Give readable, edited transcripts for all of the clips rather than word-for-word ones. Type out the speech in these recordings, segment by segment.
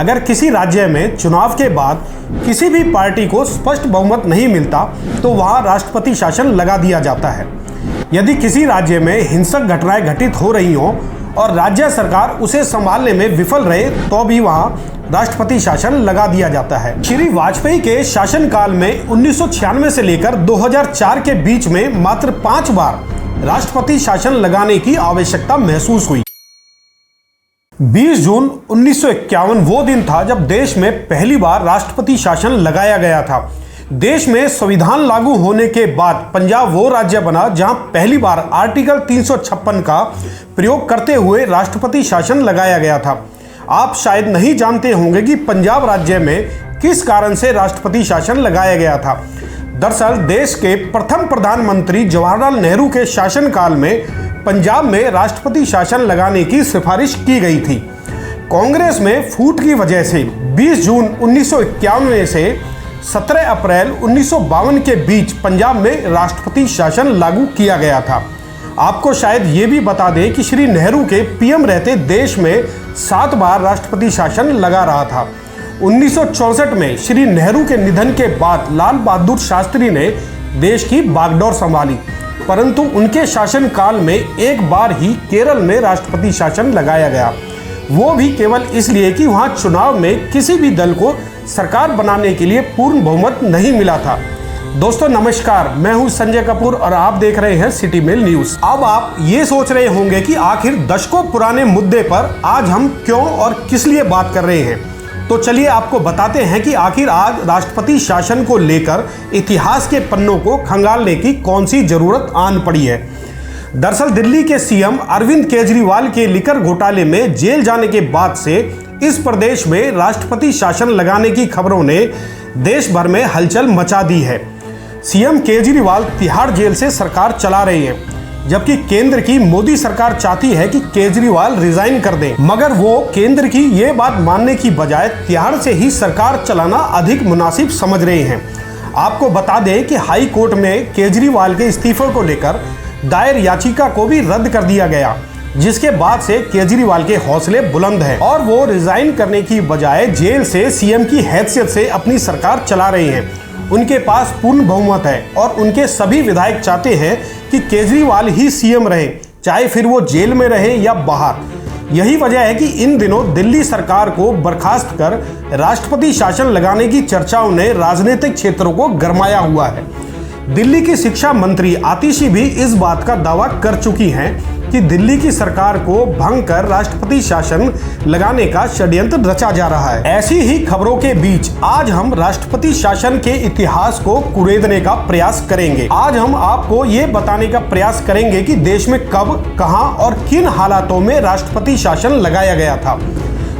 अगर किसी राज्य में चुनाव के बाद किसी भी पार्टी को स्पष्ट बहुमत नहीं मिलता तो वहां राष्ट्रपति शासन लगा दिया जाता है। यदि किसी राज्य में हिंसक घटनाएं घटित हो रही हों और राज्य सरकार उसे संभालने में विफल रहे तो भी वहां राष्ट्रपति शासन लगा दिया जाता है। श्री वाजपेयी के शासनकाल में 1996 से लेकर 2004 के बीच में मात्र 5 बार राष्ट्रपति शासन लगाने की आवश्यकता महसूस हुई। 20 जून 1951 वो दिन था जब देश में पहली बार राष्ट्रपति शासन लगाया गया था। देश में संविधान लागू होने के बाद पंजाब वो राज्य बना जहां पहली बार आर्टिकल 356 का प्रयोग करते हुए राष्ट्रपति शासन लगाया गया था। आप शायद नहीं जानते होंगे कि पंजाब राज्य में किस कारण से राष्ट्रपति शासन लगाया गया था। दरअसल देश के प्रथम प्रधानमंत्री जवाहरलाल नेहरू के शासनकाल में पंजाब में राष्ट्रपति शासन लगाने की सिफारिश की गई थी। कांग्रेस में फूट की वजह से 20 जून 1951 से 17 अप्रैल 1952 के बीच पंजाब में राष्ट्रपति शासन लागू किया गया था। आपको शायद ये भी बता दें कि श्री नेहरू के पीएम रहते देश में 7 बार राष्ट्रपति शासन लगा रहा था। 1964 में श्री नेहरू के निधन के बाद लाल बहादुर शास्त्री ने देश की बागडोर संभाली, परंतु उनके शासनकाल में एक बार ही केरल में राष्ट्रपति शासन लगाया गया, वो भी केवल इसलिए कि वहां चुनाव में किसी भी दल को सरकार बनाने के लिए पूर्ण बहुमत नहीं मिला था। दोस्तों नमस्कार, मैं हूं संजय कपूर और आप देख रहे हैं सिटी मेल न्यूज। अब आप ये सोच रहे होंगे कि आखिर दशकों पुराने मुद्दे पर आज हम क्यों और किस लिए बात कर रहे हैं, तो चलिए आपको बताते हैं कि आखिर आज राष्ट्रपति शासन को लेकर इतिहास के पन्नों को खंगालने की कौन सी जरूरत आन पड़ी है। दरअसल दिल्ली के सीएम अरविंद केजरीवाल के लिकर घोटाले में जेल जाने के बाद से इस प्रदेश में राष्ट्रपति शासन लगाने की खबरों ने देश भर में हलचल मचा दी है। सीएम केजरीवाल तिहाड़ जेल से सरकार चला रहे हैं, जबकि केंद्र की मोदी सरकार चाहती है कि केजरीवाल रिजाइन कर दें, मगर वो केंद्र की ये बात मानने की बजाय तिहाड़ से ही सरकार चलाना अधिक मुनासिब समझ रहे हैं। आपको बता दें कि हाई कोर्ट में केजरीवाल के इस्तीफे को लेकर दायर याचिका को भी रद्द कर दिया गया, जिसके बाद से केजरीवाल के हौसले बुलंद हैं और वो रिजाइन करने की बजाय जेल से सीएम की हैसियत से अपनी सरकार चला रहे हैं। उनके पास पूर्ण बहुमत है और उनके सभी विधायक चाहते हैं कि केजरीवाल ही सीएम रहे, चाहे फिर वो जेल में रहे या बाहर। यही वजह है कि इन दिनों दिल्ली सरकार को बर्खास्त कर राष्ट्रपति शासन लगाने की चर्चाओं ने राजनीतिक क्षेत्रों को गरमाया हुआ है। दिल्ली की शिक्षा मंत्री आतिशी भी इस बात का दावा कर चुकी हैं कि दिल्ली की सरकार को भंग कर राष्ट्रपति शासन लगाने का षड्यंत्र रचा जा रहा है। ऐसी ही खबरों के बीच आज हम राष्ट्रपति शासन के इतिहास को कुरेदने का प्रयास करेंगे। आज हम आपको ये बताने का प्रयास करेंगे कि देश में कब, कहां और किन हालातों में राष्ट्रपति शासन लगाया गया था।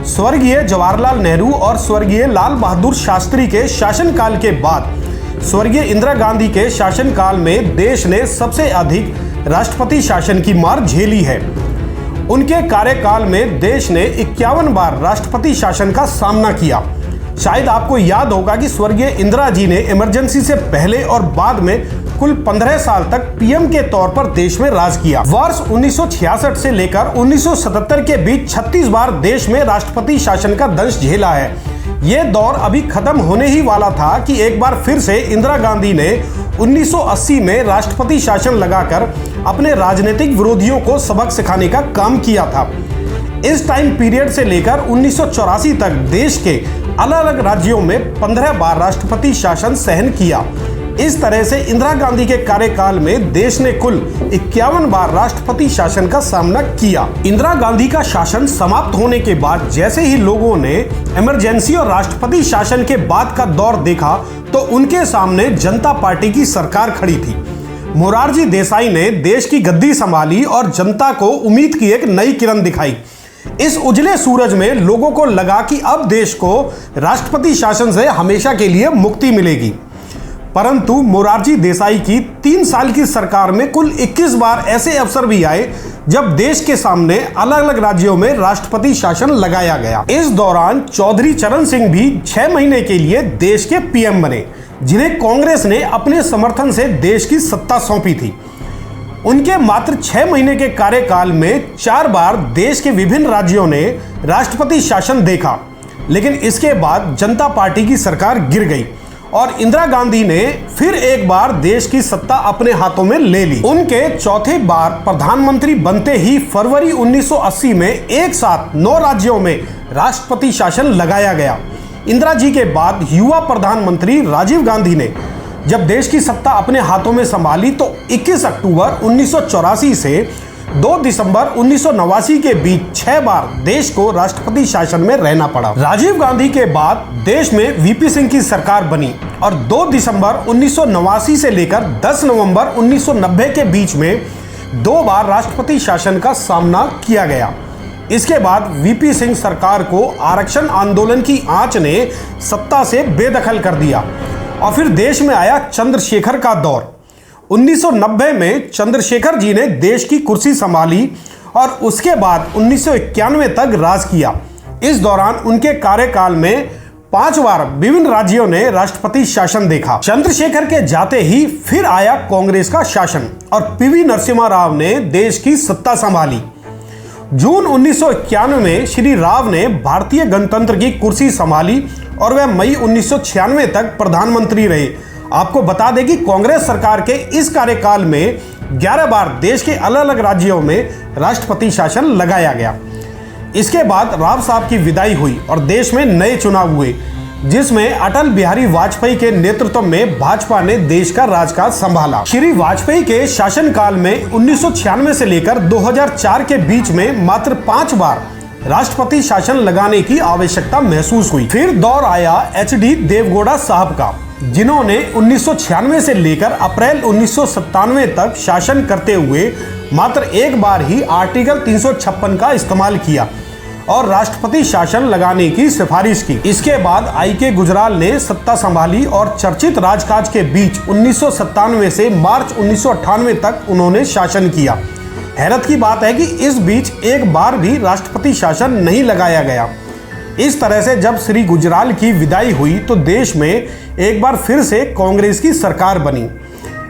स्वर्गीय जवाहरलाल नेहरू और स्वर्गीय लाल बहादुर शास्त्री के शासनकाल के बाद स्वर्गीय इंदिरा गांधी के शासनकाल में देश ने सबसे अधिक राष्ट्रपति शासन की मार झेली है। उनके कार्यकाल में देश ने 51 बार राष्ट्रपति शासन का सामना किया। शायद आपको याद होगा कि स्वर्गीय इंदिरा जी ने इमरजेंसी से पहले और बाद में कुल 15 साल तक पीएम के तौर पर देश में राज किया। वर्ष 1966 से लेकर 1977 के बीच 36 बार देश में राष्ट्रपति शासन का दंश झेला है। ये दौर अभी खत्म होने ही वाला था कि एक बार फिर से इंदिरा गांधी ने 1980 में राष्ट्रपति शासन लगाकर अपने राजनीतिक विरोधियों को सबक सिखाने का काम किया था। इस टाइम पीरियड से लेकर 1984 तक देश के अलग अलग राज्यों में 15 बार राष्ट्रपति शासन सहन किया। इस तरह से इंदिरा गांधी के कार्यकाल में देश ने कुल 51 बार राष्ट्रपति शासन का सामना किया। इंदिरा गांधी का शासन समाप्त होने के बाद जैसे ही लोगों ने इमरजेंसी और राष्ट्रपति शासन के बाद का दौर देखा तो उनके सामने जनता पार्टी की सरकार खड़ी थी। मोरारजी देसाई ने देश की गद्दी संभाली और जनता को उम्मीद की एक नई किरण दिखाई। इस उजले सूरज में लोगों को लगा कि अब देश को राष्ट्रपति शासन से हमेशा के लिए मुक्ति मिलेगी। परंतु मोरारजी देसाई की 3 साल की सरकार में कुल 21 बार ऐसे अवसर भी आए जब देश के सामने अलग अलग राज्यों में राष्ट्रपति शासन लगाया गया। इस दौरान चौधरी चरण सिंह भी 6 महीने के लिए देश के पीएम बने, जिन्हें कांग्रेस ने अपने समर्थन से देश की सत्ता सौंपी थी। उनके मात्र 6 महीने के कार्यकाल में 4 बार देश के विभिन्न राज्यों ने राष्ट्रपति शासन देखा। लेकिन इसके बाद जनता पार्टी की सरकार गिर गई और इंदिरा गांधी ने फिर एक बार देश की सत्ता अपने हाथों में ले ली। उनके चौथे बार प्रधानमंत्री बनते ही फरवरी 1980 में एक साथ 9 राज्यों में राष्ट्रपति शासन लगाया गया। इंदिरा जी के बाद युवा प्रधानमंत्री राजीव गांधी ने जब देश की सत्ता अपने हाथों में संभाली तो 21 अक्टूबर 1984 से 2 दिसंबर 1989 के बीच 6 बार देश को राष्ट्रपति शासन में रहना पड़ा। राजीव गांधी के बाद देश में वीपी सिंह की सरकार बनी और 2 दिसंबर 1989 से लेकर 10 नवंबर 1990 के बीच में 2 बार राष्ट्रपति शासन का सामना किया गया। इसके बाद वीपी सिंह सरकार को आरक्षण आंदोलन की आंच ने सत्ता से बेदखल कर दिया और फिर देश में आया चंद्रशेखर का दौर। 1990 में चंद्रशेखर जी ने देश की कुर्सी संभाली और उसके बाद 1991 तक राज किया। इस दौरान उनके कार्यकाल में 5 बार विभिन्न राज्यों ने राष्ट्रपति शासन देखा। चंद्रशेखर के जाते ही फिर आया कांग्रेस का शासन और पीवी नरसिम्हा राव ने देश की सत्ता संभाली। जून 1991 में श्री राव ने भारतीय गणतंत्र की कुर्सी संभाली और वह मई 1996 तक प्रधानमंत्री रहे। आपको बता दें कि कांग्रेस सरकार के इस कार्यकाल में 11 बार देश के अलग अलग राज्यों में राष्ट्रपति शासन लगाया गया। इसके बाद राव साहब की विदाई हुई और देश में नए चुनाव हुए, जिसमें अटल बिहारी वाजपेयी के नेतृत्व में भाजपा ने देश का राजकाज संभाला। श्री वाजपेयी के शासनकाल में 1996 से लेकर 2004 के बीच में मात्र 5 बार राष्ट्रपति शासन लगाने की आवश्यकता महसूस हुई। फिर दौर आया HD देवगौड़ा साहब का, जिन्होंने 1996 से लेकर अप्रैल 1997 तक शासन करते हुए मात्र एक बार ही आर्टिकल 356 का इस्तेमाल किया और राष्ट्रपति शासन लगाने की सिफारिश की। इसके बाद IK गुजराल ने सत्ता संभाली और चर्चित राजकाज के बीच 1997 से मार्च 1998 तक उन्होंने शासन किया। हैरत की बात है कि इस बीच एक बार भी राष्ट्रपति शासन नहीं लगाया गया। इस तरह से जब श्री गुजराल की विदाई हुई तो देश में एक बार फिर से कांग्रेस की सरकार बनी।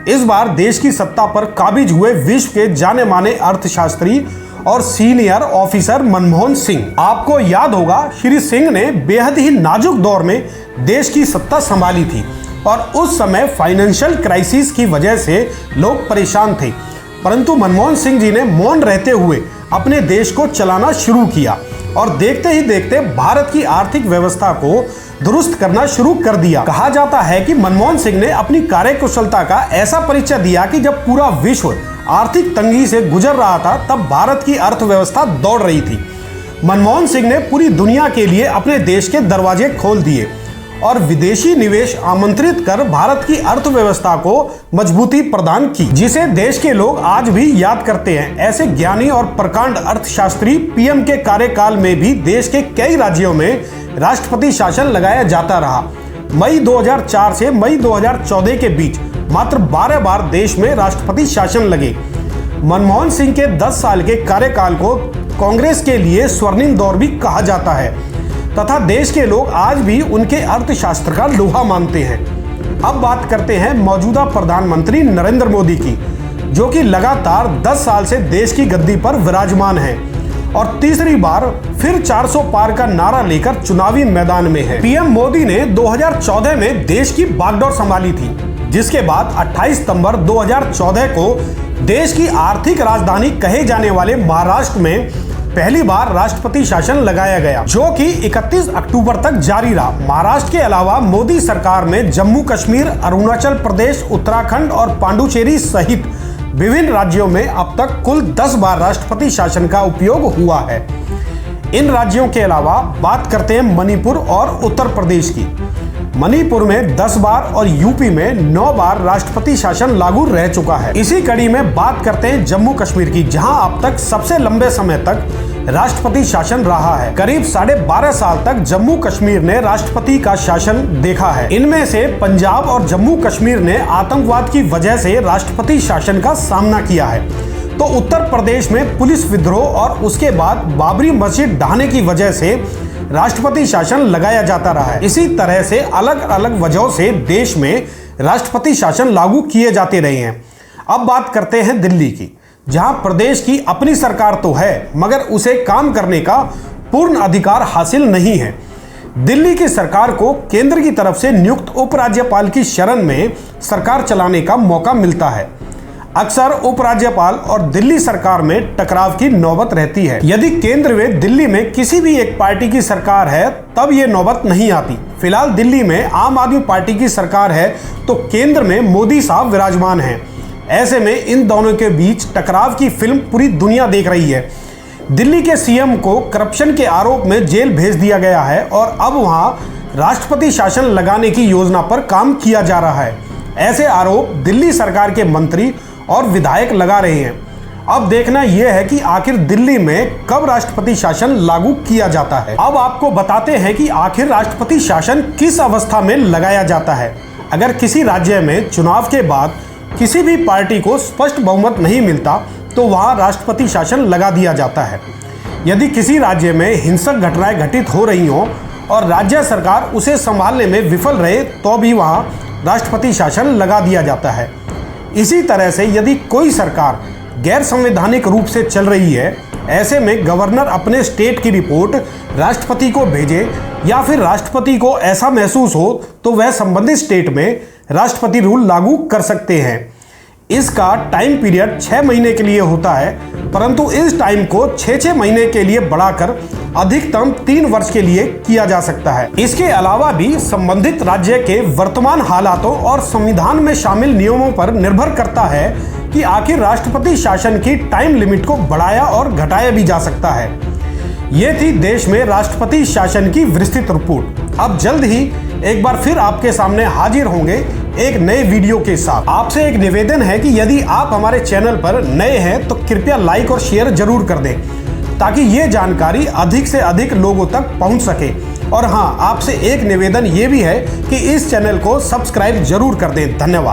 इस बार देश की सत्ता पर काबिज हुए विश्व के जाने माने अर्थशास्त्री और सीनियर ऑफिसर मनमोहन सिंह। आपको याद होगा श्री सिंह ने बेहद ही नाजुक दौर में देश की सत्ता संभाली थी और उस समय फाइनेंशियल क्राइसिस की वजह से लोग परेशान थे, परंतु मनमोहन सिंह जी ने मौन रहते हुए अपने देश को चलाना शुरू किया और देखते ही देखते भारत की आर्थिक व्यवस्था को दुरुस्त करना शुरू कर दिया। कहा जाता है कि मनमोहन सिंह ने अपनी कार्यकुशलता का ऐसा परिचय दिया कि जब पूरा विश्व आर्थिक तंगी से गुजर रहा था तब भारत की अर्थव्यवस्था दौड़ रही थी। मनमोहन सिंह ने पूरी दुनिया के लिए अपने देश के दरवाजे खोल दिए और विदेशी निवेश आमंत्रित कर भारत की अर्थव्यवस्था को मजबूती प्रदान की, जिसे देश के लोग आज भी याद करते हैं। ऐसे ज्ञानी और प्रकांड अर्थशास्त्री PM के कार्यकाल में भी देश के कई राज्यों में राष्ट्रपति शासन लगाया जाता रहा। मई 2004 से मई 2014 के बीच मात्र 12 बार देश में राष्ट्रपति शासन लगे। मनमोहन सिंह के 10 साल के कार्यकाल को कांग्रेस के लिए स्वर्णिम दौर भी कहा जाता है तथा देश के लोग आज भी उनके अर्थशास्त्र का लोहा मानते हैं। अब बात करते हैं मौजूदा प्रधानमंत्री नरेंद्र मोदी की, जो कि लगातार 10 साल से देश की गद्दी पर विराजमान है और तीसरी बार फिर 400 पार का नारा लेकर चुनावी मैदान में है। PM मोदी ने 2014 में देश की बागडोर संभाली थी, जिसके बाद 28 सितंबर 2014 को देश की आर्थिक राजधानी कहे जाने वाले महाराष्ट्र में पहली बार राष्ट्रपति शासन लगाया गया, जो कि 31 अक्टूबर तक जारी रहा। महाराष्ट्र के अलावा मोदी सरकार में जम्मू कश्मीर, अरुणाचल प्रदेश, उत्तराखंड और पांडुचेरी सहित विभिन्न राज्यों में अब तक कुल 10 बार राष्ट्रपति शासन का उपयोग हुआ है। इन राज्यों के अलावा बात करते हैं मणिपुर और उत्तर प्रदेश की। मणिपुर में 10 बार और यूपी में 9 बार राष्ट्रपति शासन लागू रह चुका है। इसी कड़ी में बात करते हैं जम्मू कश्मीर की, जहां अब तक सबसे लंबे समय तक राष्ट्रपति शासन रहा है। करीब 12.5 साल तक जम्मू कश्मीर ने राष्ट्रपति का शासन देखा है। इनमें से पंजाब और जम्मू कश्मीर ने आतंकवाद की वजह से राष्ट्रपति शासन का सामना किया है, तो उत्तर प्रदेश में पुलिस विद्रोह और उसके बाद बाबरी मस्जिद ढहाने की वजह से राष्ट्रपति शासन लगाया जाता रहा है। इसी तरह से अलग अलग वजहों से देश में राष्ट्रपति शासन लागू किए जाते रहे हैं। अब बात करते हैं दिल्ली की, जहां प्रदेश की अपनी सरकार तो है मगर उसे काम करने का पूर्ण अधिकार हासिल नहीं है। दिल्ली की सरकार को केंद्र की तरफ से नियुक्त उपराज्यपाल की शरण में सरकार चलाने का मौका मिलता है। अक्सर उपराज्यपाल और दिल्ली सरकार में टकराव की नौबत रहती है। यदि केंद्र में दिल्ली में किसी भी एक पार्टी की सरकार है तब ये नौबत नहीं आती। फिलहाल दिल्ली में आम आदमी पार्टी की सरकार है तो केंद्र में मोदी साहब विराजमान हैं। ऐसे में इन दोनों के बीच टकराव की फिल्म पूरी दुनिया देख रही है। दिल्ली के सीएम को करप्शन के आरोप में जेल भेज दिया गया है और अब वहां राष्ट्रपति शासन लगाने की योजना पर काम किया जा रहा है। ऐसे आरोप दिल्ली सरकार के मंत्री और विधायक लगा रहे हैं। अब देखना यह है कि आखिर दिल्ली में कब राष्ट्रपति शासन लागू किया जाता है। अब आपको बताते हैं कि आखिर राष्ट्रपति शासन किस अवस्था में लगाया जाता है। अगर किसी राज्य में चुनाव के बाद किसी भी पार्टी को स्पष्ट बहुमत नहीं मिलता तो वहां राष्ट्रपति शासन लगा दिया जाता है। यदि किसी राज्य में हिंसक घटनाएं घटित हो रही हों और राज्य सरकार उसे संभालने में विफल रहे तो भी वहां राष्ट्रपति शासन लगा दिया जाता है। इसी तरह से यदि कोई सरकार गैर संवैधानिक रूप से चल रही है, ऐसे में गवर्नर अपने स्टेट की रिपोर्ट राष्ट्रपति को भेजे या फिर राष्ट्रपति को ऐसा महसूस हो तो वह संबंधित स्टेट में राष्ट्रपति रूल लागू कर सकते हैं। इसका टाइम पीरियड 6 महीने के लिए होता है, परंतु इस टाइम को 6 महीने के लिए बढ़ाकर अधिकतम 3 वर्ष के लिए किया जा सकता है। इसके अलावा भी संबंधित राज्य के वर्तमान हालातों और संविधान में शामिल नियमों पर निर्भर करता है कि आखिर राष्ट्रपति शासन की टाइम लिमिट को बढ़ाया और घटाया भी जा सकता है। ये थी देश में राष्ट्रपति शासन की विस्तृत रिपोर्ट। अब जल्द ही एक बार फिर आपके सामने हाजिर होंगे एक नए वीडियो के साथ। आपसे एक निवेदन है कि यदि आप हमारे चैनल पर नए हैं तो कृपया लाइक और शेयर जरूर कर दें ताकि ये जानकारी अधिक से अधिक लोगों तक पहुंच सके। और हाँ, आपसे एक निवेदन ये भी है कि इस चैनल को सब्सक्राइब जरूर कर दें। धन्यवाद।